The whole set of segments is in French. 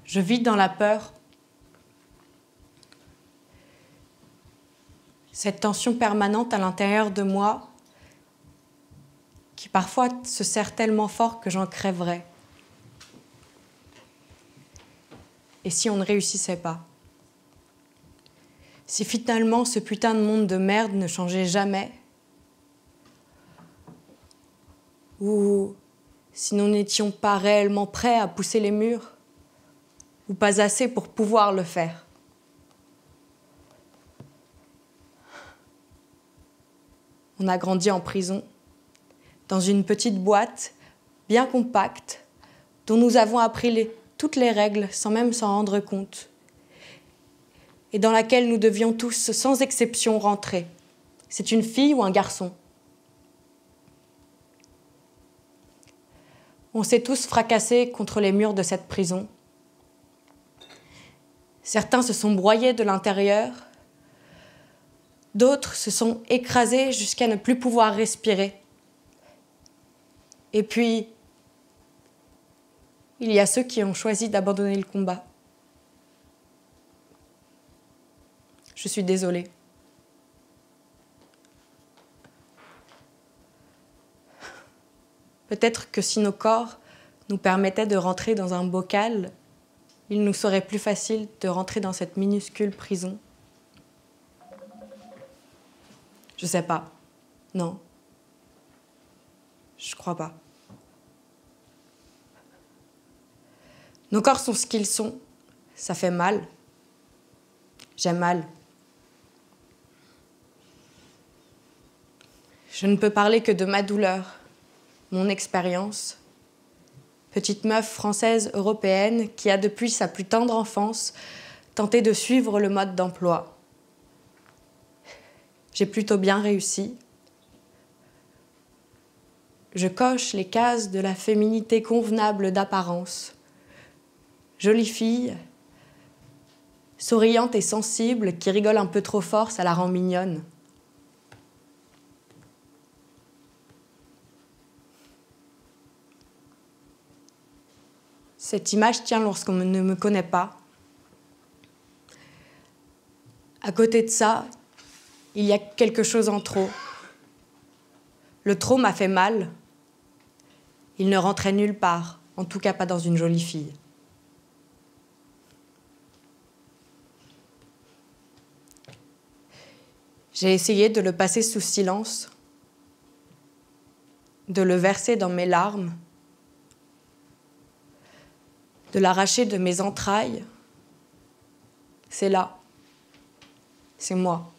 Je vis dans la peur. Cette tension permanente à l'intérieur de moi qui parfois se serre tellement fort que j'en crèverais. Et si on ne réussissait pas? Si finalement ce putain de monde de merde ne changeait jamais? Ou si nous n'étions pas réellement prêts à pousser les murs? Ou pas assez pour pouvoir le faire? On a grandi en prison, dans une petite boîte bien compacte, dont nous avons appris toutes les règles sans même s'en rendre compte, et dans laquelle nous devions tous, sans exception, rentrer. C'est une fille ou un garçon? On s'est tous fracassés contre les murs de cette prison. Certains se sont broyés de l'intérieur, d'autres se sont écrasés jusqu'à ne plus pouvoir respirer. Et puis, il y a ceux qui ont choisi d'abandonner le combat. Je suis désolée. Peut-être que si nos corps nous permettaient de rentrer dans un bocal, il nous serait plus facile de rentrer dans cette minuscule prison. Je sais pas. Non. Je crois pas. Nos corps sont ce qu'ils sont. Ça fait mal. J'ai mal. Je ne peux parler que de ma douleur, mon expérience. Petite meuf française européenne qui a depuis sa plus tendre enfance tenté de suivre le mode d'emploi. J'ai plutôt bien réussi. Je coche les cases de la féminité convenable d'apparence. Jolie fille, souriante et sensible, qui rigole un peu trop fort, ça la rend mignonne. Cette image tient lorsqu'on ne me connaît pas. À côté de ça, il y a quelque chose en trop. Le trop m'a fait mal. Il ne rentrait nulle part, en tout cas pas dans une jolie fille. J'ai essayé de le passer sous silence, de le verser dans mes larmes, de l'arracher de mes entrailles. C'est là. C'est moi.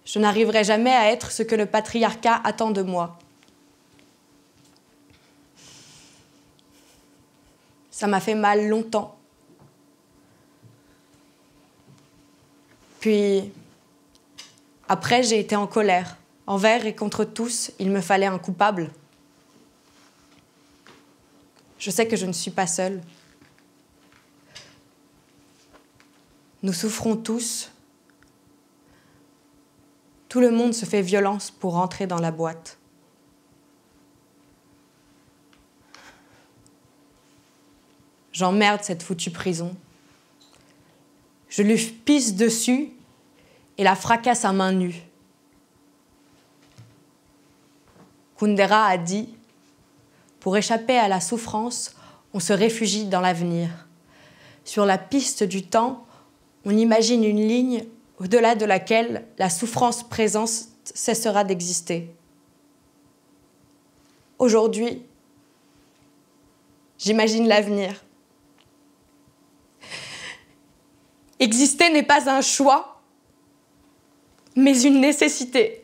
Je n'arriverai jamais à être ce que le patriarcat attend de moi. Ça m'a fait mal longtemps. Puis, après, j'ai été en colère. Envers et contre tous, il me fallait un coupable. Je sais que je ne suis pas seule. Nous souffrons tous. Tout le monde se fait violence pour rentrer dans la boîte. J'emmerde cette foutue prison. Je lui pisse dessus et la fracasse à main nue. Kundera a dit « Pour échapper à la souffrance, on se réfugie dans l'avenir. Sur la piste du temps, on imagine une ligne au-delà de laquelle la souffrance présente cessera d'exister. Aujourd'hui, j'imagine l'avenir. Exister n'est pas un choix, mais une nécessité.